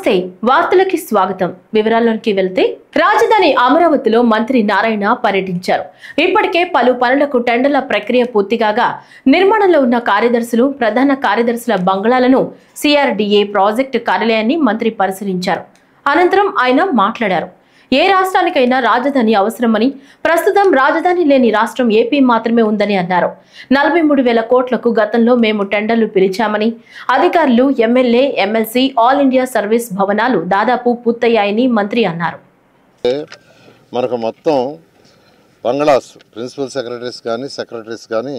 నమస్తే వార్తలకి స్వాగతం. వివరాల్లోకి వెళ్తే రాజధాని అమరావతిలో మంత్రి నారాయణ పర్యటించారు. ఇప్పటికే పలు పనులకు టెండర్ల ప్రక్రియ పూర్తిగా నిర్మాణంలో ఉన్న కార్యదర్శులు, ప్రధాన కార్యదర్శుల బంగ్లాలను, సిఆర్డీఏ ప్రాజెక్టు కార్యాలయాన్ని మంత్రి పరిశీలించారు. అనంతరం ఆయన మాట్లాడారు. ఏ రాష్ట్రానికైనా రాజధాని అవసరమని, ప్రస్తుతం రాజధాని లేని రాష్ట్రం ఏపీ మాత్రమే ఉందని అన్నారు. 43,000 కోట్లకు గతంలో మేము టెండర్లు పిలిచామని, అధికారులు, MLA, MLC, all India service భవనాలు దాదాపు పూర్తయ్యాయని మంత్రి అన్నారు. మనకు మొత్తం బంగ్లాస్, ప్రిన్సిపల్ సెక్రటరీస్ కానీ సెక్రటరీస్ కానీ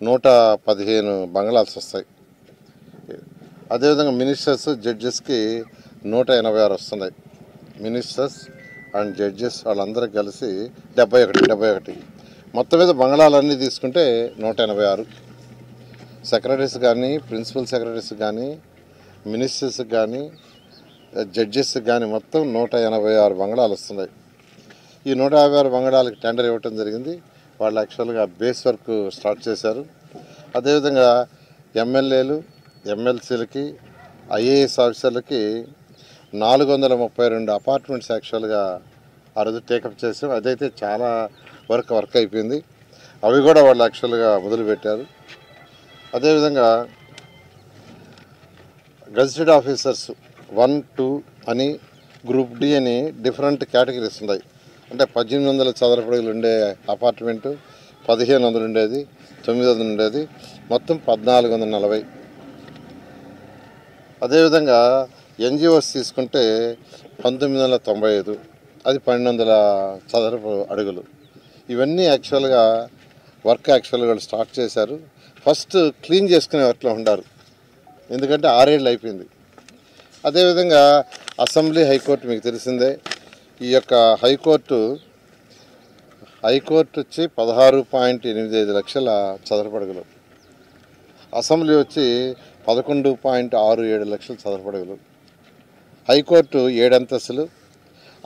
115 బంగ్లాస్ వస్తాయి. అదేవిధంగా మినిస్టర్స్, జడ్జెస్కి 186 వస్తున్నాయి. మినిస్టర్స్ అండ్ జడ్జెస్ వాళ్ళందరూ కలిసి 71 మొత్తం మీద బంగ్లాలన్నీ తీసుకుంటే 186. సెక్రటరీస్ కానీ, ప్రిన్సిపల్ సెక్రటరీస్ కానీ, మినిస్టర్స్ కానీ, జడ్జెస్ కానీ మొత్తం 186 బంగ్లాలు వస్తున్నాయి. ఈ 156 బంగ్లాలకి టెండర్ ఇవ్వటం జరిగింది. వాళ్ళు యాక్చువల్గా బేస్ వర్క్ స్టార్ట్ చేశారు. అదేవిధంగా ఎమ్మెల్యేలు, ఎమ్మెల్సీలకి, ఐఏఎస్ ఆఫీసర్లకి 432 అపార్ట్మెంట్స్ యాక్చువల్గా ఆ రోజు టేకప్ చేసాం. అదైతే చాలా వర్క్ అయిపోయింది. అవి కూడా వాళ్ళు యాక్చువల్గా మొదలుపెట్టారు. అదేవిధంగా గెజిటెడ్ ఆఫీసర్స్ 1, 2 అని, గ్రూప్ డి అని డిఫరెంట్ కేటగిరీస్ ఉన్నాయి. అంటే 1800 చదరపు అడుగులు ఉండే అపార్ట్మెంటు, 1500 ఉండేది, 900 ఉండేది, మొత్తం 1440. అదేవిధంగా ఎన్జిఓస్ తీసుకుంటే 1995, అది 1200 చదరపు అడుగులు. ఇవన్నీ యాక్చువల్గా వాళ్ళు స్టార్ట్ చేశారు. ఫస్ట్ క్లీన్ చేసుకునే వర్క్లో ఉండారు, ఎందుకంటే 6 ఏళ్ళు అయిపోయింది. అదేవిధంగా అసెంబ్లీ, హైకోర్టు మీకు తెలిసిందే. ఈ యొక్క హైకోర్టు వచ్చి 16.85 లక్షల చదరపు అడుగులు, అసెంబ్లీ వచ్చి 11.67 లక్షల చదరపు అడుగులు. హైకోర్టు 7 అంతస్తులు,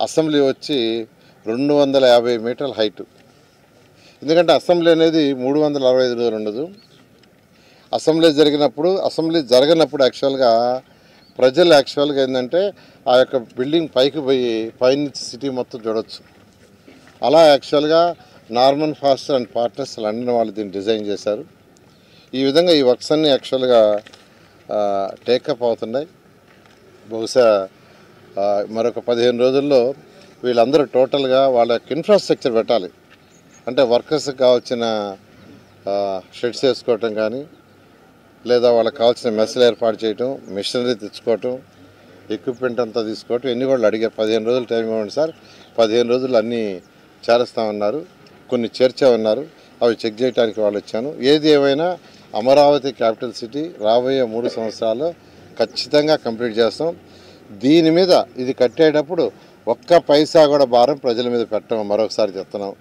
అసెంబ్లీ వచ్చి 250 మీటర్ల హైటు. ఎందుకంటే అసెంబ్లీ అనేది 365 రోజులు ఉండదు. అసెంబ్లీ జరగనప్పుడు యాక్చువల్గా ప్రజలు యాక్చువల్గా ఏంటంటే ఆ యొక్క బిల్డింగ్ పైకి పోయి పైనుంచి సిటీ మొత్తం చూడవచ్చు. అలా యాక్చువల్గా Norman faster and partners London వాళ్ళు దీన్ని డిజైన్ చేశారు. ఈ విధంగా ఈ వర్క్స్ అన్నీ యాక్చువల్గా టేకప్ అవుతున్నాయి. బహుశా మరొక 15 రోజుల్లో వీళ్ళందరూ టోటల్గా వాళ్ళ యొక్క ఇన్ఫ్రాస్ట్రక్చర్ పెట్టాలి. అంటే వర్కర్స్కి కావాల్సిన షెడ్స్ వేసుకోవటం కానీ, లేదా వాళ్ళకి కావాల్సిన మెస్సులు ఏర్పాటు చేయటం, మిషనరీ తెచ్చుకోవటం, ఎక్విప్మెంట్ అంతా తీసుకోవటం, ఎన్ని కూడా అడిగారు. 15 రోజులు టైం ఇవ్వండి సార్, 15 రోజులు అన్నీ చేరుస్తామన్నారు. కొన్ని చేర్చామన్నారు. అవి చెక్ చేయడానికి వాళ్ళు వచ్చాను. ఏది ఏమైనా అమరావతి క్యాపిటల్ సిటీ రాబోయే 3 సంవత్సరాల్లో ఖచ్చితంగా కంప్లీట్ చేస్తాం. దీని మీద ఇది కట్టేటప్పుడు ఒక్క పైసా కూడా భారం ప్రజల మీద పెట్టడం మరొకసారి చెప్తున్నాం.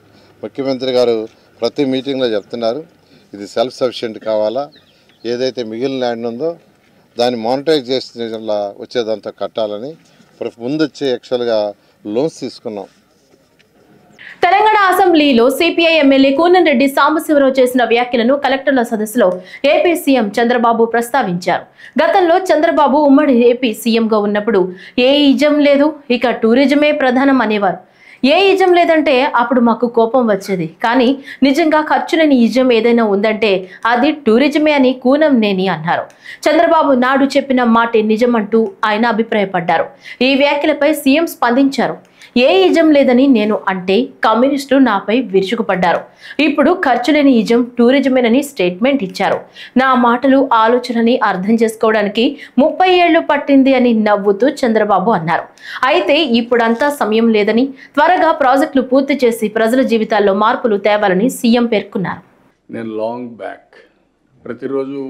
ముఖ్యమంత్రి గారు ప్రతి మీటింగ్లో చెప్తున్నారు, ఇది సెల్ఫ్ సఫిషియెంట్ కావాలా, ఏదైతే మిగిలిన ల్యాండ్ ఉందో దాన్ని మానిటైజేషన్ వచ్చేదంతా కట్టాలని ముందు వచ్చే యాక్చువల్గా లోన్స్ తీసుకున్నాం. తెలంగాణ అసెంబ్లీలో సిపిఐ ఎమ్మెల్యే కూనంరెడ్డి సాంబశివరావు చేసిన వ్యాఖ్యలను కలెక్టర్ల సదస్సులో ఏపీ సీఎం చంద్రబాబు ప్రస్తావించారు. గతంలో చంద్రబాబు ఉమ్మడి ఏపీ సీఎంగా ఉన్నప్పుడు ఏ ఇజం లేదు, ఇక టూరిజమే ప్రధానం అనేవారు. ఏ ఇజం లేదంటే అప్పుడు మాకు కోపం వచ్చేది, కానీ నిజంగా ఖర్చు లేని ఇజం ఏదైనా ఉందంటే అది టూరిజమే అని కూనంనేని అన్నారు. చంద్రబాబు నాడు చెప్పిన మాటే నిజమంటూ ఆయన అభిప్రాయపడ్డారు. ఈ వ్యాఖ్యలపై సీఎం స్పందించారు. ఏ ఇజం లేదని నేను అంటే కమ్యూనిస్టులు నాపై విరుచుకుపడ్డారు. ఇప్పుడు ఖర్చు లేని ఇజం టూరిజమేనని స్టేట్మెంట్ ఇచ్చారు. నా మాటలు, ఆలోచనని అర్థం చేసుకోవడానికి 30 ఏళ్లు పట్టింది అని నవ్వుతూ చంద్రబాబు అన్నారు. అయితే ఇప్పుడంతా సమయం లేదని, త్వరగా ప్రాజెక్టులు పూర్తి చేసి ప్రజల జీవితాల్లో మార్పులు తేవాలని సీఎం పేర్కొన్నారు. నేను లాంగ్ బ్యాక్ ప్రతిరోజు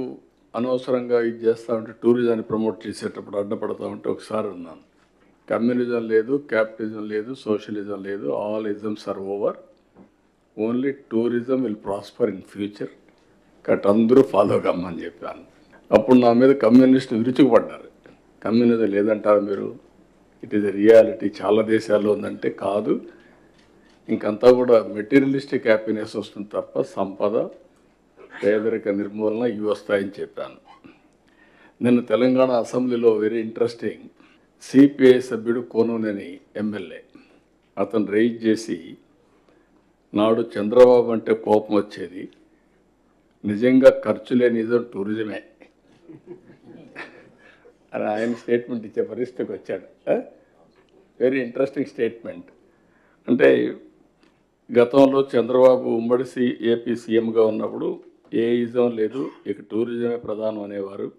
అనవసరంగా ఇది చేస్తూ ఉంటే, టూరిజాన్ని ప్రమోట్ చేసేటప్పుడు అడ్డపడతా ఉంటే ఒకసారి ఉన్నాను. కమ్యూనిజం లేదు, క్యాపిటలిజం లేదు, సోషలిజం లేదు, all isms are over, only tourism will prosper in future, కట్ అందరూ ఫాలో కమ్మని చెప్పాను. అప్పుడు నా మీద కమ్యూనిస్టు విరుచుకుపడ్డారు. కమ్యూనిజం లేదంటారు మీరు, ఇట్ ఈజ్ ఎ రియాలిటీ, చాలా దేశాల్లో ఉందంటే కాదు, ఇంకంతా కూడా మెటీరియలిస్టిక్ హ్యాపీనెస్ వస్తుంది తప్ప సంపద, పేదరిక నిర్మూలన ఇవి వస్తాయని చెప్పాను. నిన్న తెలంగాణ అసెంబ్లీలో వెరీ ఇంట్రెస్టింగ్ సిపిఐ సభ్యుడు కోనూనేని ఎమ్మెల్యే అతను రైజ్ చేసి నాడు చంద్రబాబు అంటే కోపం వచ్చేది, నిజంగా ఖర్చు లేని నిజం టూరిజమే అని ఆయన స్టేట్మెంట్ ఇచ్చే పరిస్థితికి వచ్చాడు. Very interesting statement. అంటే గతంలో చంద్రబాబు ఉమ్మడి ఏపీ సీఎంగా ఉన్నప్పుడు ఏ ఇజం లేదు, ఇక టూరిజమే ప్రధానం అనేవారు.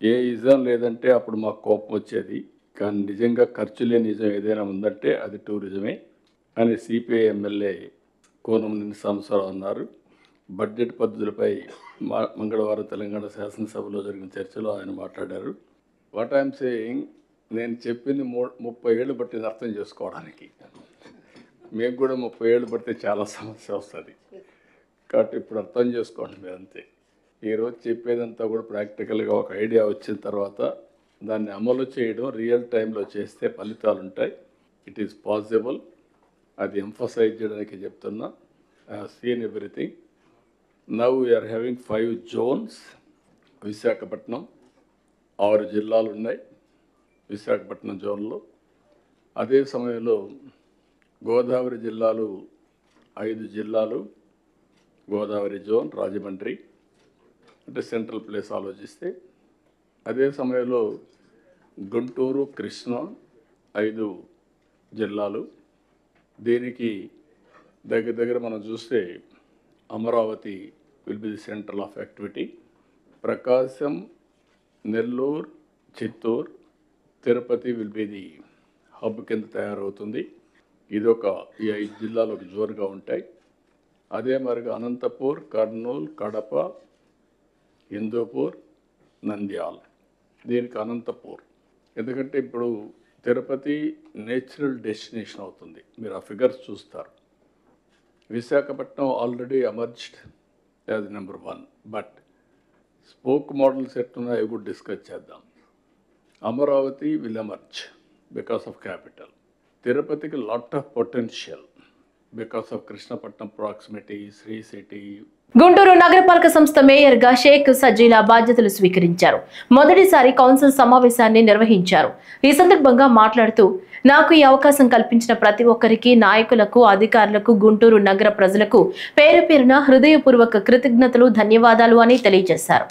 ఏ ఇజం లేదంటే అప్పుడు మాకు కోపం వచ్చేది, కానీ నిజంగా ఖర్చు లేని నిజం ఏదైనా ఉందంటే అది టూరిజమే అని సిపిఐ ఎమ్మెల్యే కోనూనేని సాంబశివరావు అన్నారు. బడ్జెట్ పద్ధతులపై మంగళవారం తెలంగాణ శాసనసభలో జరిగిన చర్చలో ఆయన మాట్లాడారు. వాట్ ఐఎమ్ సేయింగ్, నేను చెప్పింది 30 ఏళ్ళు పట్టింది అర్థం చేసుకోవడానికి. మీకు కూడా 30 ఏళ్ళు పడితే చాలా సమస్య వస్తుంది, కాబట్టి ఇప్పుడు అర్థం చేసుకోండి మీరు అంతే. ఈరోజు చెప్పేదంతా కూడా ప్రాక్టికల్గా ఒక ఐడియా వచ్చిన తర్వాత దాన్ని అమలు చేయడం రియల్ టైంలో చేస్తే ఫలితాలు ఉంటాయి. It is possible. అది ఎంఫసైజ్ చేయడానికి చెప్తున్నా. I have seen everything. Now we are having 5 zones. Visakhapatnam 6 జిల్లాలు ఉన్నాయి విశాఖపట్నం జోన్లో. అదే సమయంలో గోదావరి జిల్లాలు 5 జిల్లాలు, గోదావరి జోన్, రాజమండ్రి అంటే సెంట్రల్ ప్లేస్ ఆలోచిస్తే. అదే సమయంలో గుంటూరు, కృష్ణా 5 జిల్లాలు. దీనికి దగ్గర మనం చూస్తే Amaravati will be the centre of activity. Prakasam, Nellore, Chittoor, Tirupati will be the hub కింద తయారవుతుంది. ఈ 5 జిల్లాలు ఒక జోరుగా ఉంటాయి. అదే మరిగా అనంతపూర్, కర్నూలు, కడప, హిందూపూర్, నంద్యాల. దీనికి అనంతపూర్ ఎందుకంటే ఇప్పుడు తిరుపతి నేచురల్ డెస్టినేషన్ అవుతుంది. మీరు ఆ ఫిగర్స్ చూస్తారు. Visakhapatnam already emerged as number 1, but spoke models ఎట్టున్నాయో కూడా డిస్కస్ చేద్దాం. Amaravati will emerge because of capital. తిరుపతికి lot of potential because of Krishnapatnam proximity, Sri City. Guntur నగరపాలక సంస్థ మేయర్గా షేక్ సజీలా బాధ్యతలు స్వీకరించారు. మొదటిసారి కౌన్సిల్ సమావేశాన్ని నిర్వహించారు. ఈ సందర్భంగా మాట్లాడుతూ, నాకు ఈ అవకాశం కల్పించిన ప్రతి ఒక్కరికి, నాయకులకు, అధికారులకు, గుంటూరు నగర ప్రజలకు పేరు పేరున హృదయపూర్వక కృతజ్ఞతలు, ధన్యవాదాలు అని తెలియజేశారు.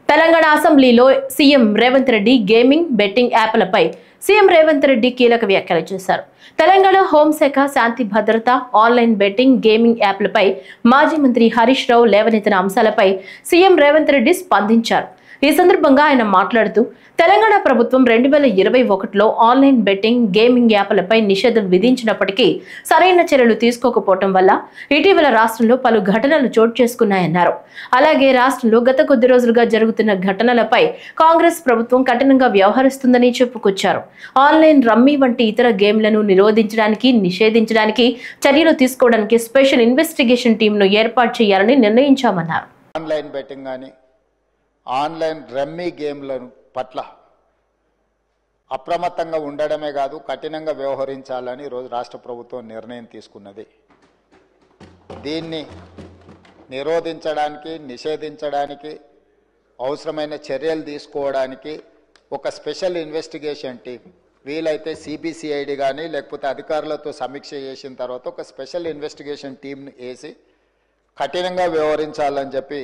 తెలంగాణ అసెంబ్లీలో CM Revanth Reddy gaming, betting యాప్లపై సీఎం రేవంత్ రెడ్డి కీలక వ్యాఖ్యలు చేశారు. తెలంగాణ హోంశాఖ శాంతి భద్రత, ఆన్లైన్ బెట్టింగ్, గేమింగ్ యాప్లపై మాజీ మంత్రి హరీష్ రావు లేవనెత్తిన అంశాలపై సీఎం రేవంత్ రెడ్డి స్పందించారు. ఈ సందర్భంగా ఆయన మాట్లాడుతూ, తెలంగాణ ప్రభుత్వం 2021లో ఆన్లైన్ బెట్టింగ్, గేమింగ్ యాప్లపై నిషేధం విధించినప్పటికీ సరైన చర్యలు తీసుకోకపోవడం వల్ల ఇటీవల రాష్ట్రంలో పలు ఘటనలు చోటు చేసుకున్నాయన్నారు. అలాగే రాష్ట్రంలో గత కొద్ది రోజులుగా జరుగుతున్న ఘటనలపై కాంగ్రెస్ ప్రభుత్వం కఠినంగా వ్యవహరిస్తుందని చెప్పుకొచ్చారు. ఆన్లైన్ రమ్మీ వంటి ఇతర గేమ్లను నిరోధించడానికి, నిషేధించడానికి చర్యలు తీసుకోవడానికి స్పెషల్ ఇన్వెస్టిగేషన్ టీంను ఏర్పాటు చేయాలని నిర్ణయించామన్నారు. ఆన్లైన్ బెట్టింగ్ కానీ ఆన్లైన్ రమ్మీ గేమ్ల పట్ల అప్రమత్తంగా ఉండడమే కాదు, కఠినంగా వ్యవహరించాలని ఈరోజు రాష్ట్ర ప్రభుత్వం నిర్ణయం తీసుకున్నది. దీన్ని నిరోధించడానికి, నిషేధించడానికి అవసరమైన చర్యలు తీసుకోవడానికి ఒక స్పెషల్ ఇన్వెస్టిగేషన్ టీం, వీలైతే సిబిసిఐడి కానీ లేకపోతే అధికారులతో సమీక్ష చేసిన తర్వాత ఒక స్పెషల్ ఇన్వెస్టిగేషన్ టీంను వేసి కఠినంగా వ్యవహరించాలని చెప్పి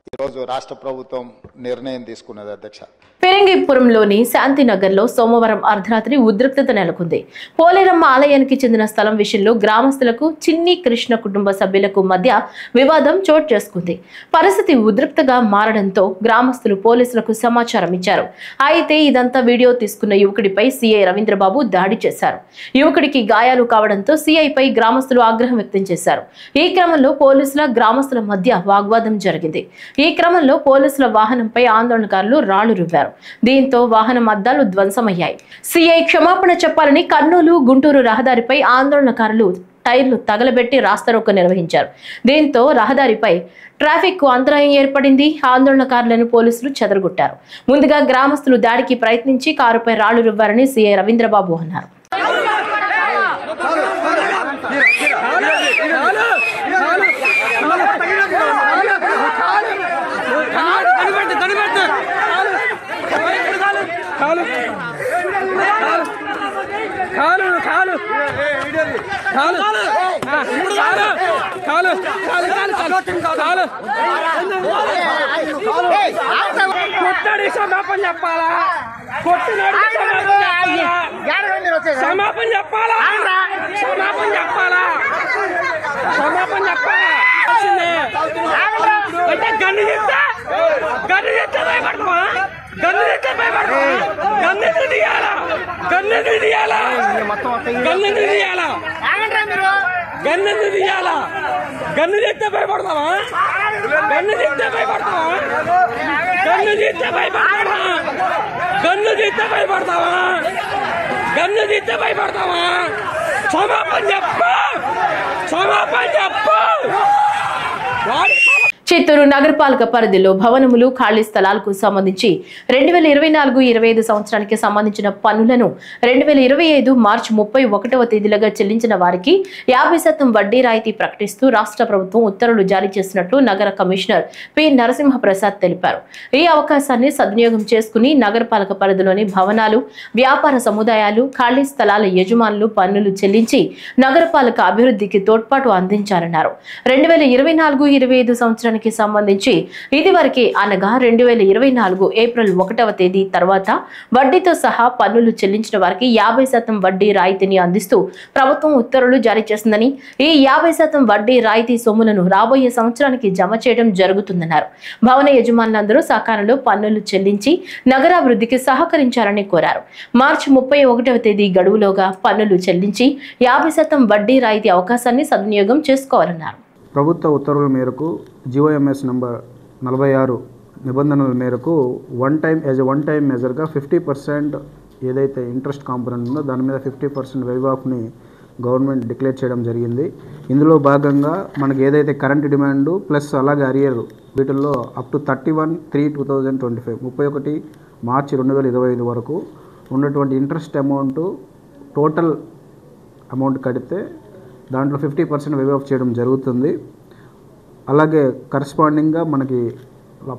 ఈరోజు రాష్ట్ర ప్రభుత్వం నిర్ణయం తీసుకున్నది. అధ్యక్ష, ఫిరంగిపురంలోని శాంతినగర్లో సోమవారం అర్ధరాత్రి ఉద్రిక్తత నెలకొంది. పోలేరమ్మ ఆలయానికి చెందిన స్థలం విషయంలో గ్రామస్తులకు, చిన్ని కృష్ణ కుటుంబ సభ్యులకు మధ్య వివాదం చోటు చేసుకుంది. పరిస్థితి ఉద్రిక్తగా మారడంతో గ్రామస్తులు పోలీసులకు సమాచారం ఇచ్చారు. అయితే ఇదంతా వీడియో తీసుకున్న యువకుడిపై సీఐ రవీంద్రబాబు దాడి చేశారు. యువకుడికి గాయాలు కావడంతో సీఐపై గ్రామస్తులు ఆగ్రహం వ్యక్తం చేశారు. ఈ క్రమంలో పోలీసుల, గ్రామస్తుల మధ్య వాగ్వాదం జరిగింది. ఈ క్రమంలో పోలీసుల వాహనంపై ఆందోళనకారులు రాళ్లు రువ్వారు. దీంతో వాహనం అద్దాలు ధ్వంసమయ్యాయి. సీఐ క్షమాపణ చెప్పాలని కర్నూలు, గుంటూరు రహదారిపై ఆందోళనకారులు టైర్లు తగలబెట్టి రాస్తారోకో నిర్వహించారు. దీంతో రహదారిపై ట్రాఫిక్ కు అంతరాయం ఏర్పడింది. ఆందోళనకారులను పోలీసులు చెదరగొట్టారు. ముందుగా గ్రామస్తులు దాడికి ప్రయత్నించి కారుపై రాళ్లు రువ్వారని సీఐ రవీంద్రబాబు అన్నారు. క్షమాపణ చెప్పాలా? క్షమాపణ చెప్పాలా? క్షమాపణ చెప్పాలా? క్షమాపణ చెప్పాలా? అంటే గన్ను చేస్తే భయపడతావా? గన్ను చేస్తే భయపడతావా? గన్ను తీయాలా? గన్ను తీయాలా? గన్ను తీయాలా? గన్ను తీయాలా? గన్ను చేస్తే భయపడతావా? గన్ను చేస్తే భయపడతావా? గన్ను చేస్తే భయపడతావా? గన్ను చేస్తే భయపడతావా? గన్ను చేస్తే భయపడతావా? క్షమాపణ చెప్పు, క్షమాపణ చెప్పు. చిత్తూరు నగరపాలక పరిధిలో భవనములు ఖాళీ స్థలాలకు సంబంధించి 2024-25 సంవత్సరానికి సంబంధించిన పన్నులను 2025 మార్చి 31వ తేదీలుగా చెల్లించిన వారికి 50% వడ్డీ రాయితీ ప్రకటిస్తూ రాష్ట్ర ప్రభుత్వం ఉత్తర్వులు జారీ చేసినట్లు నగర కమిషనర్ పి నరసింహప్రసాద్ తెలిపారు. ఈ అవకాశాన్ని సద్వినియోగం చేసుకుని నగరపాలక పరిధిలోని భవనాలు, వ్యాపార సముదాయాలు, ఖాళీ స్థలాల యజమానులు పన్నులు చెల్లించి నగరపాలక అభివృద్ధికి తోడ్పాటు అందించారన్నారు. 2024-25 సంవత్సరానికి సంబంధించి ఇదివరకే అనగా 2024 ఏప్రిల్ 1వ తేదీ తర్వాత వడ్డీతో సహా పన్నులు చెల్లించిన వారికి 50% వడ్డీ రాయితీని అందిస్తూ ప్రభుత్వం ఉత్తర్వులు జారీ చేసిందని, ఈ 50% వడ్డీ రాయితీ సొమ్ములను రాబోయే సంవత్సరానికి జమ చేయడం జరుగుతుందన్నారు. భవన యజమానులందరూ సకాలంలో పన్నులు చెల్లించి నగరాభివృద్ధికి సహకరించాలని కోరారు. మార్చి 31వ తేదీ గడువులోగా పన్నులు చెల్లించి 50% వడ్డీ రాయితీ అవకాశాన్ని సద్వినియోగం చేసుకోవాలన్నారు. ప్రభుత్వ ఉత్తర్వుల మేరకు జీఓఎంఎస్ నంబర్ 46 నిబంధనల మేరకు వన్ టైం మెజర్గా 50% ఏదైతే ఇంట్రెస్ట్ కాంపోనెంట్ ఉందో దాని మీద 50% వైవ్ ఆఫ్ని గవర్నమెంట్ డిక్లేర్ చేయడం జరిగింది. ఇందులో భాగంగా మనకి ఏదైతే కరెంట్ డిమాండ్ ప్లస్ అలాగే అరియర్ వీటిల్లో అప్ టు 31/3/2025 31 మార్చి 2025 వరకు ఉన్నటువంటి ఇంట్రెస్ట్ అమౌంట్ టోటల్ అమౌంట్ కడితే దాంట్లో 50% వేవ్ ఆఫ్ చేయడం జరుగుతుంది. అలాగే కరస్పాండింగ్గా మనకి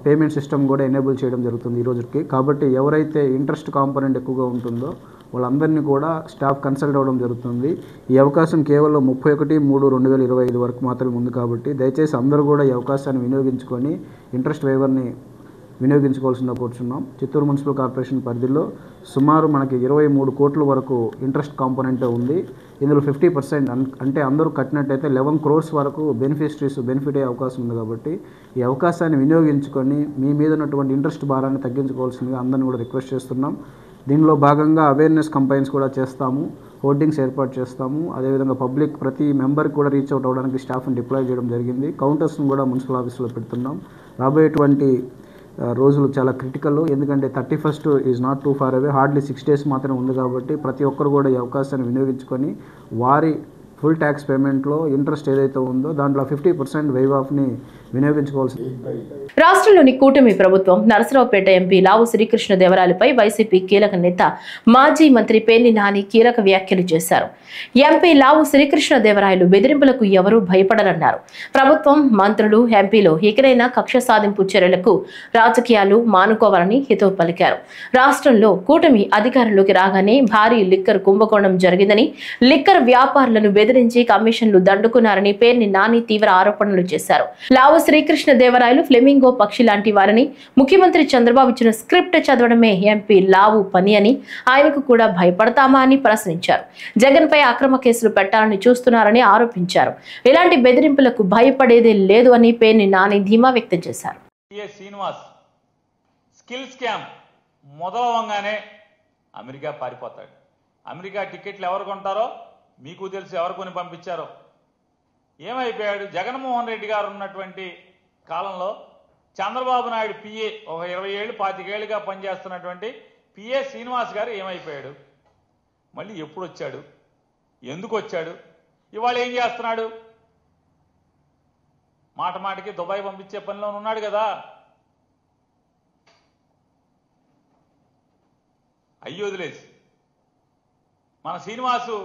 పేమెంట్ సిస్టమ్ కూడా ఎనేబుల్ చేయడం జరుగుతుంది ఈ రోజుకి. కాబట్టి ఎవరైతే ఇంట్రెస్ట్ కాంపోనెంట్ ఎక్కువగా ఉంటుందో వాళ్ళందరినీ కూడా స్టాఫ్ కన్సల్ట్ అవ్వడం జరుగుతుంది. ఈ అవకాశం కేవలం 31/3/2025 వరకు మాత్రమే ఉంది. కాబట్టి దయచేసి అందరూ కూడా ఈ అవకాశాన్ని వినియోగించుకొని ఇంట్రెస్ట్ వేవర్ని వినియోగించుకోవాల్సిందిగా కోరుచున్నాం. చిత్తూరు మున్సిపల్ కార్పొరేషన్ పరిధిలో సుమారు మనకి 23 కోట్ల వరకు ఇంట్రెస్ట్ కాంపోనెంట్ ఉంది. ఇందులో 50% అంటే అందరూ కట్టినట్టయితే 11 crores వరకు బెనిఫిషరీస్ బెనిఫిట్ అయ్యే అవకాశం ఉంది. కాబట్టి ఈ అవకాశాన్ని వినియోగించుకొని మీ మీద ఉన్నటువంటి ఇంట్రెస్ట్ భారాన్ని తగ్గించుకోవాల్సిందిగా అందరిని కూడా రిక్వెస్ట్ చేస్తున్నాం. దీనిలో భాగంగా అవేర్నెస్ కంపెయిన్స్ కూడా చేస్తాము, హోర్డింగ్స్ ఏర్పాటు చేస్తాము. అదేవిధంగా పబ్లిక్ ప్రతి మెంబర్కి కూడా రీచ్ అవుట్ అవ్వడానికి స్టాఫ్ని డిప్లాయ్ చేయడం జరిగింది. కౌంటర్స్ని కూడా మున్సిపల్ ఆఫీస్లో పెడుతున్నాం. రాబోయేటువంటి రోజులు చాలా క్రిటికల్. ఎందుకంటే 31st is not too far away, hardly 6 days మాత్రమే ఉంది. కాబట్టి ప్రతి ఒక్కరు కూడా ఈ అవకాశాన్ని వినియోగించుకొని వారి ఫుల్ ట్యాక్స్ పేమెంట్లో ఇంట్రెస్ట్ ఏదైతే ఉందో దాంట్లో 50% వేవ్ ఆఫ్ని వినియోగించుకోవాల్సింది. రాష్ట్రంలోని కూటమి ప్రభుత్వం నరసరావుపేట ఎంపీ లావు శ్రీకృష్ణదేవరాయలపై వైసీపీ కీలక నేత మాజీ మంత్రి పేర్ని నాని కీలక వ్యాఖ్యలు చేశారు. ఎంపీ లావు శ్రీకృష్ణదేవరాయలు బెదిరింపులకు ఎవరూ భయపడరన్నారు. ప్రభుత్వం, మంత్రులు, ఎంపీలు ఇకనైనా కక్ష సాధింపు చర్యలకు రాజకీయాలు మానుకోవాలని హితవు పలికారు. రాష్ట్రంలో కూటమి అధికారంలోకి రాగానే భారీ లిక్కర్ కుంభకోణం జరిగిందని, లిక్కర్ వ్యాపారులను బెదిరించి కమిషన్లు దండుకున్నారని పేర్ని నాని తీవ్ర ఆరోపణలు చేశారు. లావు శ్రీకృష్ణదేవరాయలు ఫ్లెమింగో పక్షి లాంటి వారని, ముఖ్యమంత్రి చంద్రబాబు ఇచ్చిన స్క్రిప్ట్ చదవడమే ఎంపీ లావు పని అని, ఆయనకు కూడా భయపడతామా అని ప్రశ్నించారు. జగన్ పై అక్రమ కేసులు పెట్టాలని చూస్తున్నారని ఆరోపించారు. ఇలాంటి బెదిరింపులకు భయపడేదే లేదు అని పేర్ని నాని ధీమా వ్యక్తం చేశారు. శ్రీనివాస్ స్కిల్ స్కామ్ మొదలవంగానే అమెరికా పారిపోతాడు. అమెరికా టికెట్లు ఎవరు కొంటారో మీకు తెలుసు, ఎవరు కొని పంపించారో. ఏమైపోయాడు? జగన్మోహన్ రెడ్డి గారు ఉన్నటువంటి కాలంలో చంద్రబాబు నాయుడు పిఏ ఒక 20 ఏళ్ళు 25 ఏళ్ళుగా పనిచేస్తున్నటువంటి పిఏ శ్రీనివాస్ గారు ఏమైపోయాడు? మళ్ళీ ఎప్పుడు వచ్చాడు? ఎందుకు వచ్చాడు? ఇవాళ ఏం చేస్తున్నాడు? మాట మాటికి దుబాయ్ పంపించే పనిలో ఉన్నాడు కదా. అయ్యి వదిలేసి మన శ్రీనివాసు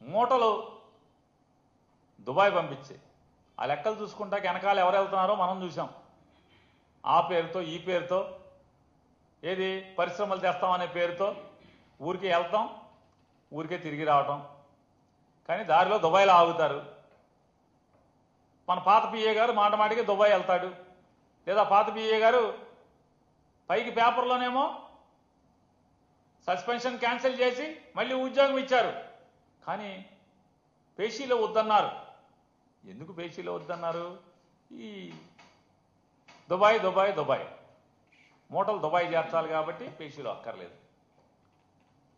మూటలు దుబాయ్ పంపించే ఆ లెక్కలు చూసుకుంటాక వెనకాల ఎవరు వెళ్తున్నారో మనం చూసాం. ఆ పేరుతో ఈ పేరుతో ఏది పరిశ్రమలు తెస్తామనే పేరుతో ఊరికే వెళ్తాం, ఊరికే తిరిగి రావటం. కానీ దారిలో దుబాయ్లో ఆగుతారు. మన పాత పిఏ గారు మాట మాటికి దుబాయ్ వెళ్తాడు, లేదా పాత పిఏ గారు పైకి పేపర్లోనేమో సస్పెన్షన్ క్యాన్సిల్ చేసి మళ్ళీ ఉద్యోగం ఇచ్చారు. కానీ పేషీలో వద్దన్నారు. ఎందుకు పేషీలో వద్దన్నారు? ఈ దుబాయ్ దుబాయ్ దుబాయ్ మూటలు దుబాయ్ చేర్చాలి కాబట్టి పేషీలో అక్కర్లేదు.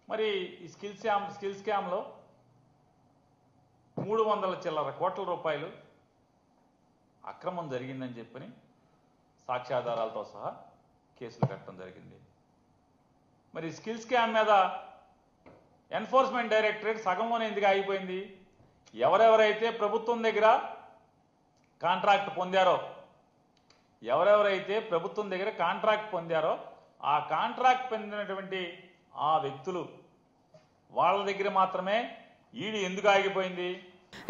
మరి ఈ స్కిల్ స్కామ్లో 300 చిల్లర కోట్ల రూపాయలు అక్రమం జరిగిందని చెప్పని సాక్ష్యాధారాలతో సహా కేసులు కట్టడం జరిగింది. మరి స్కిల్ స్కామ్ మీద ఎన్ఫోర్స్మెంట్ డైరెక్టరేట్ సగంలోనే ఎందుకు ఆగిపోయింది? ఎవరెవరైతే ప్రభుత్వం దగ్గర కాంట్రాక్ట్ పొందారో ఆ కాంట్రాక్ట్ పొందినటువంటి ఆ వ్యక్తులు వాళ్ళ దగ్గర మాత్రమే ఈడీ ఎందుకు ఆగిపోయింది?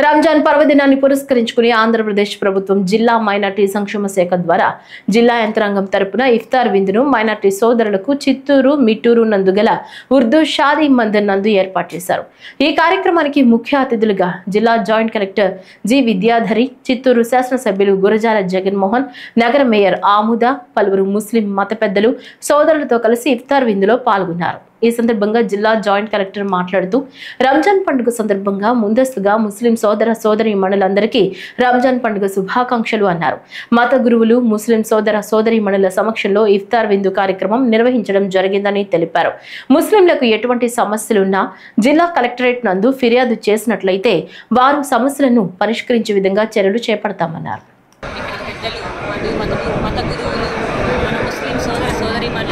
రంజాన్ పర్వదినాన్ని పురస్కరించుకుని ఆంధ్రప్రదేశ్ ప్రభుత్వం జిల్లా మైనార్టీ సంక్షేమ శాఖ ద్వారా జిల్లా యంత్రాంగం తరపున ఇఫ్తార్ విందును మైనార్టీ సోదరులకు చిత్తూరు, మిట్టూరు నందుగల ఉర్దూ షాదీ మందిర్ నందు ఏర్పాటు చేశారు. ఈ కార్యక్రమానికి ముఖ్య అతిథులుగా జిల్లా joint collector G Vidyadhari, Chittoor శాసనసభ్యులు గురజాల జగన్మోహన్, నగర మేయర్ ఆముద, పలువురు ముస్లిం మత పెద్దలు సోదరులతో కలిసి ఇఫ్తార్ విందులో పాల్గొన్నారు. ఈ సందర్భంగా జిల్లా జాయింట్ కలెక్టర్ మాట్లాడుతూ రంజాన్ పండుగ సందర్భంగా ముందస్తుగా ముస్లిం సోదర సోదరీమణులందరికీ రంజాన్ పండుగ శుభాకాంక్షలు అన్నారు. మత గురువులు, ముస్లిం సోదర సోదరీమణుల సమక్షంలో ఇఫ్తార్ విందు కార్యక్రమం నిర్వహించడం జరిగిందని తెలిపారు. ముస్లింలకు ఎటువంటి సమస్యలున్నా జిల్లా కలెక్టరేట్ నందు ఫిర్యాదు చేసినట్లయితే వారు సమస్యలను పరిష్కరించే విధంగా చర్యలు చేపడతామన్నారు.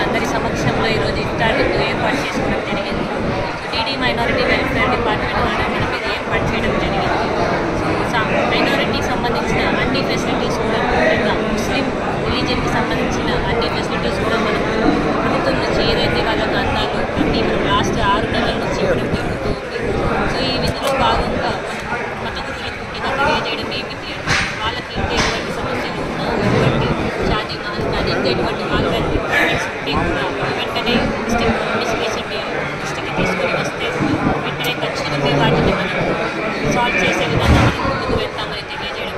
అందరి సమక్షంలో ఈరోజు ఇఫ్తార్ విందు ఏర్పాటు చేసుకోవడం జరిగింది. టీడీ మైనారిటీ వెల్ఫేర్ డిపార్ట్మెంట్ ద్వారా మనం ఇది ఏర్పాటు చేయడం జరిగింది. సో మైనారిటీకి సంబంధించిన అన్ని ఫెసిలిటీస్ కూడా ముఖ్యంగా ముస్లిం రిలీజియన్కి సంబంధించిన అన్ని ఫెసిలిటీస్ కూడా మనం ప్రభుత్వం నుంచి ఏదైతే వాళ్ళకు అందాలో అన్ని మనం లాస్ట్ 6 నెలల నుంచి ఇవ్వడం జరుగుతుంది. సో ఈ విందులో భాగంగా మత గురువులకు ముఖ్యంగా తెలియజేయడం ఏమిటి అంటే వాళ్ళకి ఎటువంటి సమస్యలు ఉన్నా ఎటువంటి షాదీ మహల్ కానీ ఎటువంటి ఆల్రెడీ ఉంటే కూడా వెంటనే డిస్ట్రిక్ట్కి తీసుకొని వస్తే వెంటనే ఖచ్చితంగా వాటిని మనం సాల్వ్ చేసే విధంగా మనం ముందుకు వెళ్తామని తెలియజేయడం.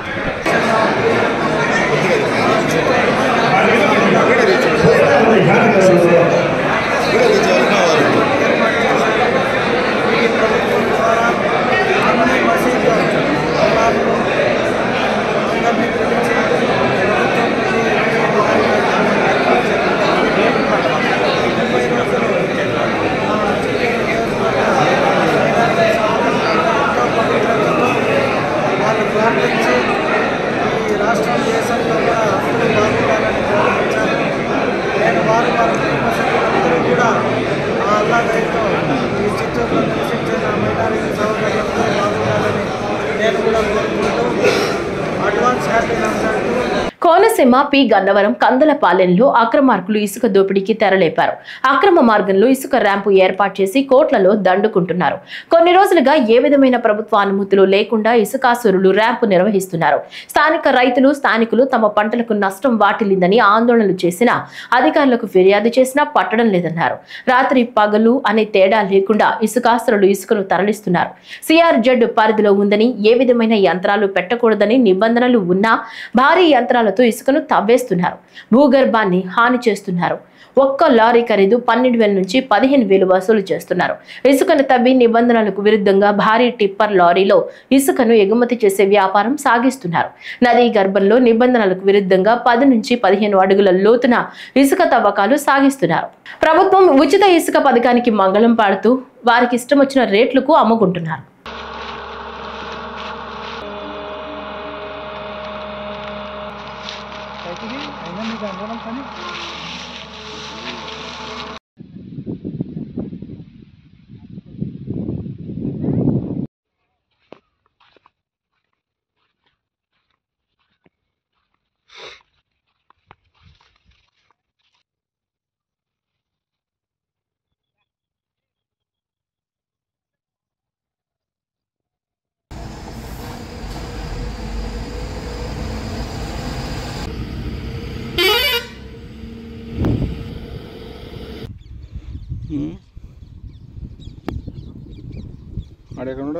కోనసీమ పి గన్నవరం కందలపాలెంలో అక్రమార్కులు ఇసుక దోపిడీకి తెరలేపారు. అక్రమ మార్గంలో ఇసుక ర్యాంపు ఏర్పాటు చేసి కోట్లలో దండుకుంటున్నారు. కొన్ని రోజులుగా ఏ విధమైన ప్రభుత్వ అనుమతులు లేకుండా ఇసుకాసురులు ర్యాంపు నిర్వహిస్తున్నారు. స్థానిక రైతులు, స్థానికులు తమ పంటలకు నష్టం వాటిల్లిందని ఆందోళనలు చేసినా అధికారులకు ఫిర్యాదు చేసినా పట్టడం లేదన్నారు. రాత్రి పగలు అనే తేడా లేకుండా ఇసుకాసురులు ఇసుకను తరలిస్తున్నారు. సిఆర్జెడ్ పరిధిలో ఉందని, ఏ విధమైన యంత్రాలు పెట్టకూడదని నిబంధనలు ఉన్నా భారీ యంత్రాలతో ఇసుకను తవ్వేస్తున్నారు. భూగర్భాన్ని హాని చేస్తున్నారు. ఒక్క లారీ ఖరీదు 12,000 నుంచి 15,000 వసూలు చేస్తున్నారు. ఇసుకను తవ్వి నిబంధనలకు విరుద్ధంగా భారీ టిప్పర్ లారీలో ఇసుకను ఎగుమతి చేసే వ్యాపారం సాగిస్తున్నారు. నదీ గర్భంలో నిబంధనలకు విరుద్ధంగా 10 నుంచి 15 అడుగుల లోతున ఇసుక తవ్వకాలు సాగిస్తున్నారు. ప్రభుత్వం ఉచిత ఇసుక పథకానికి మంగళం పాడుతూ వారికి ఇష్టం వచ్చిన రేట్లకు అమ్ముకుంటున్నారు. ఆడెక్కడ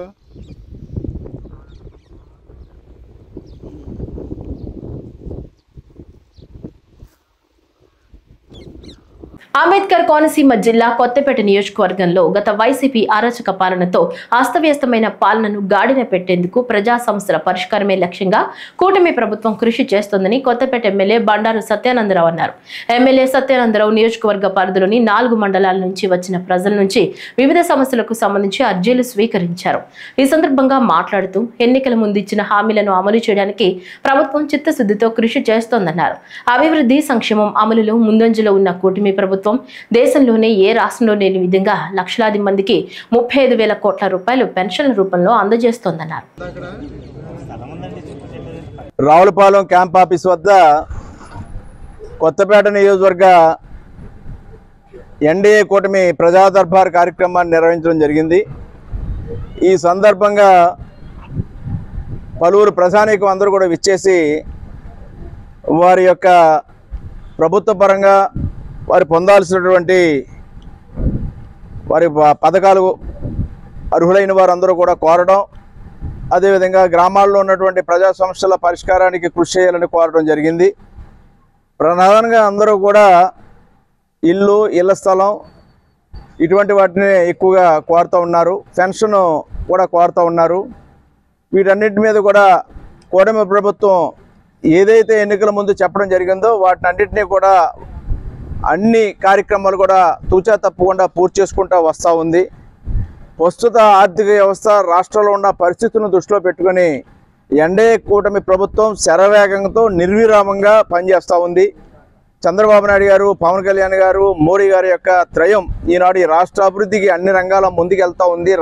అంబేద్కర్ కోనసీమ జిల్లా కొత్తపేట నియోజకవర్గంలో గత వైసీపీ అరాచక పాలనతో అస్తవ్యస్తమైన పాలనను గాడిన పెట్టేందుకు ప్రజా సమస్యల పరిష్కారమే లక్ష్యంగా కూటమి ప్రభుత్వం కృషి చేస్తోందని కొత్తపేట ఎమ్మెల్యే బండారు సత్యానందరావు అన్నారు. ఎమ్మెల్యే సత్యానందరావు నియోజకవర్గ పరిధిలోని 4 మండలాల నుంచి వచ్చిన ప్రజల నుంచి వివిధ సమస్యలకు సంబంధించి అర్జీలు స్వీకరించారు. ఈ సందర్భంగా మాట్లాడుతూ ఎన్నికల ముందు ఇచ్చిన హామీలను అమలు చేయడానికి ప్రభుత్వం చిత్తశుద్ధితో కృషి చేస్తోందన్నారు. అభివృద్ధి సంక్షేమం అమలులో ముందంజలో ఉన్న కూటమి ప్రభుత్వం దేశంలోనే ఏ రాష్ట్రంలో లేని విధంగా లక్షలాది మందికి 35,000 కోట్ల రూపాయలు పెన్షన్ రూపంలో అందజేస్తోందన్నారు. రావులపాలెం క్యాంప్ ఆఫీస్ వద్ద కొత్తపేట నియోజకవర్గ ఎన్డీఏ కూటమి ప్రజా దర్బార్ కార్యక్రమాన్ని నిర్వహించడం జరిగింది. ఈ సందర్భంగా పలువురు ప్రజానీకం అందరూ కూడా విచ్చేసి వారి యొక్క ప్రభుత్వ పరంగా వారు పొందాల్సినటువంటి వారి పథకాలు అర్హులైన వారందరూ కూడా కోరడం, అదేవిధంగా గ్రామాల్లో ఉన్నటువంటి ప్రజా సమస్యల పరిష్కారానికి కృషి చేయాలని కోరడం జరిగింది. ప్రధానంగా అందరూ కూడా ఇళ్ల స్థలం ఇటువంటి వాటిని ఎక్కువగా కోరుతూ ఉన్నారు. పెన్షన్ కూడా కోరుతూ ఉన్నారు. వీటన్నిటి మీద కూడా కూటమి ప్రభుత్వం ఏదైతే ఎన్నికల ముందు చెప్పడం జరిగిందో వాటిని అన్నింటినీ కూడా అన్ని కార్యక్రమాలు కూడా తూచా తప్పకుండా పూర్తి చేసుకుంటూ వస్తూ ఉంది. ప్రస్తుత ఆర్థిక వ్యవస్థ రాష్ట్రంలో ఉన్న పరిస్థితులను దృష్టిలో పెట్టుకుని ఎన్డీఏ కూటమి ప్రభుత్వం శరవేగంతో నిర్విరామంగా పనిచేస్తూ ఉంది. చంద్రబాబు నాయుడు గారు, పవన్ కళ్యాణ్ గారు, మోడీ గారి యొక్క త్రయం ఈనాడు ఈ రాష్ట్ర అభివృద్ధికి అన్ని రంగాల ముందుకెళ్తూ ఉంది.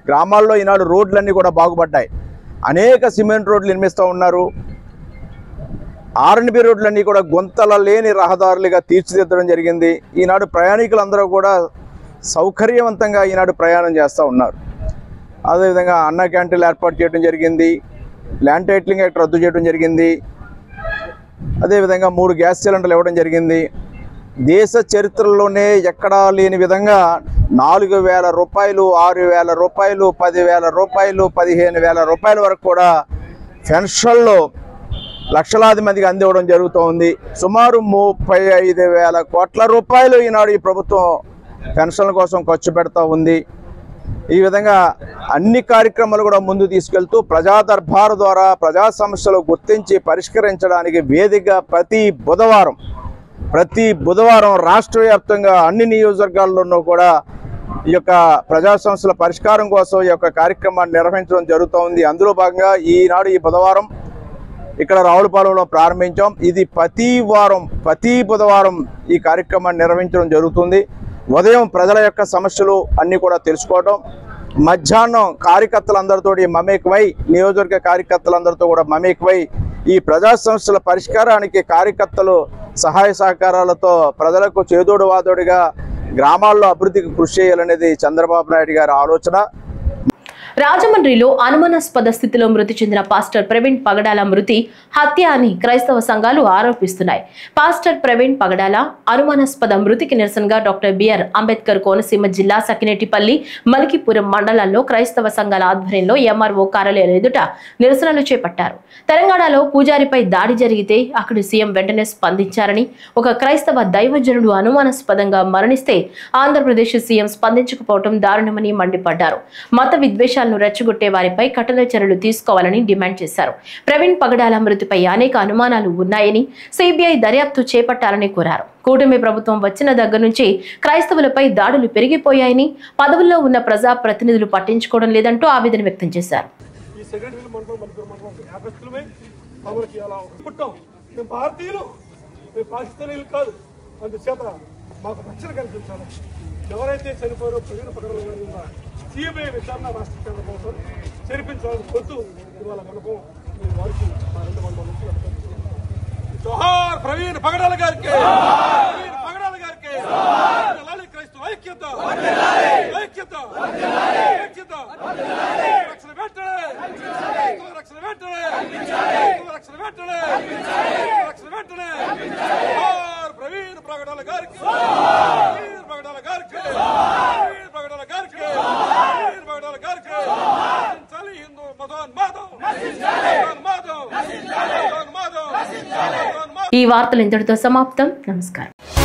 గ్రామాల్లో ఈనాడు రోడ్లన్నీ కూడా బాగుపడ్డాయి. అనేక సిమెంట్ రోడ్లు నిర్మిస్తూ ఉన్నారు. ఆర్ఎండ్బి రోడ్లన్నీ కూడా గుంతల లేని రహదారులుగా తీర్చిదిద్దడం జరిగింది. ఈనాడు ప్రయాణికులందరూ కూడా సౌకర్యవంతంగా ఈనాడు ప్రయాణం చేస్తూ ఉన్నారు. అదేవిధంగా అన్న క్యాంటీన్లు ఏర్పాటు చేయడం జరిగింది. ల్యాండ్ టైటిలింగ్ యాక్ట్ రద్దు చేయడం జరిగింది. అదేవిధంగా 3 గ్యాస్ సిలిండర్లు ఇవ్వడం జరిగింది. దేశ చరిత్రలోనే ఎక్కడా లేని విధంగా 4,000 రూపాయలు, 6,000 రూపాయలు, 10,000 రూపాయలు, 15,000 రూపాయల వరకు కూడా పెన్షన్లో లక్షలాది మందికి అందివ్వడం జరుగుతోంది. సుమారు 35,000 కోట్ల రూపాయలు ఈనాడు ఈ ప్రభుత్వం పెన్షన్ల కోసం ఖర్చు పెడతా ఉంది. ఈ విధంగా అన్ని కార్యక్రమాలు కూడా ముందు తీసుకెళ్తూ ప్రజా దర్బారు ద్వారా ప్రజా సమస్యలు గుర్తించి పరిష్కరించడానికి వేదికగా ప్రతి బుధవారం రాష్ట్ర వ్యాప్తంగా అన్ని నియోజకవర్గాల్లోనూ కూడా ఈ యొక్క ప్రజా సమస్యల పరిష్కారం కోసం ఈ యొక్క కార్యక్రమాన్ని నిర్వహించడం జరుగుతోంది. అందులో భాగంగా ఈనాడు ఈ బుధవారం ఇక్కడ రావులపాలెంలో ప్రారంభించాం. ఇది ప్రతి బుధవారం ఈ కార్యక్రమాన్ని నిర్వహించడం జరుగుతుంది. ఉదయం ప్రజల యొక్క సమస్యలు అన్నీ కూడా తెలుసుకోవడం, మధ్యాహ్నం కార్యకర్తలందరితో మమేకమై నియోజకవర్గ కార్యకర్తలందరితో కూడా మమేకమై ఈ ప్రజా సమస్యల పరిష్కారానికి కార్యకర్తలు సహాయ సహకారాలతో ప్రజలకు చేదోడు వాదోడిగా గ్రామాల్లో అభివృద్ధికి కృషి చేయాలనేది చంద్రబాబు నాయుడు గారి ఆలోచన. రాజమండ్రిలో అనుమానాస్పద స్థితిలో మృతి చెందిన పాస్టర్ ప్రవీణ్ పగడాల మృతి హత్య అని క్రైస్తవ సంఘాలు ఆరోపిస్తున్నాయి. పాస్టర్ ప్రవీణ్ పగడాల అనుమానాస్పద మృతికి నిరసనగా డాక్టర్ బిఆర్ అంబేద్కర్ కోనసీమ జిల్లా సకినేటిపల్లి, మలికిపురం మండలాల్లో క్రైస్తవ సంఘాల ఆధ్వర్యంలో ఎంఆర్ఓ కార్యాలయాల ఎదుట నిరసనలు చేపట్టారు. తెలంగాణలో పూజారిపై దాడి జరిగితే అక్కడి సీఎం వెంటనే స్పందించారని, ఒక క్రైస్తవ దైవజనుడు అనుమానాస్పదంగా మరణిస్తే ఆంధ్రప్రదేశ్ సీఎం స్పందించకపోవడం దారుణమని మండిపడ్డారు. మత విద్వేషాలను రెచ్చగొట్టే వారిపై కఠిన చర్యలు తీసుకోవాలని డిమాండ్ చేశారు. ప్రవీణ్ పగడాల మృతిపై అనేక అనుమానాలు ఉన్నాయని సిబిఐ దర్యాప్తు చేపట్టాలని కోరారు. కూటమి ప్రభుత్వం వచ్చిన దగ్గర నుంచి క్రైస్తవులపై దాడులు పెరిగిపోయాయని, పదవుల్లో ఉన్న ప్రజా ప్రతినిధులు పట్టించుకోవడం లేదంటూ ఆవేదన వ్యక్తం చేశారు. ఎవరైతే చనిపోయారో ప్రవీణ పగడాల సిబిఐ విచారణ రాష్ట్ర కేంద్ర ప్రభుత్వం చేర్పించాలని కోరుతూ ఇవాళ మనకు వారికి జోహార్ ప్రవీణ్ పగడాల గారికి, పగడాల గారికి క్రైస్తవ ఐక్యత, ఐక్యత, ఐక్యత, రక్షణ వెంటనే, రక్షణ వెంటనే, రక్షణ వెంటనే, రక్షణ వెంటనే, జోహార్ ప్రవీణ్ పగడాల గారికి, పగడాల గారికి. ఈ వార్తలు ఇంతటితో సమాప్తం. నమస్కారం.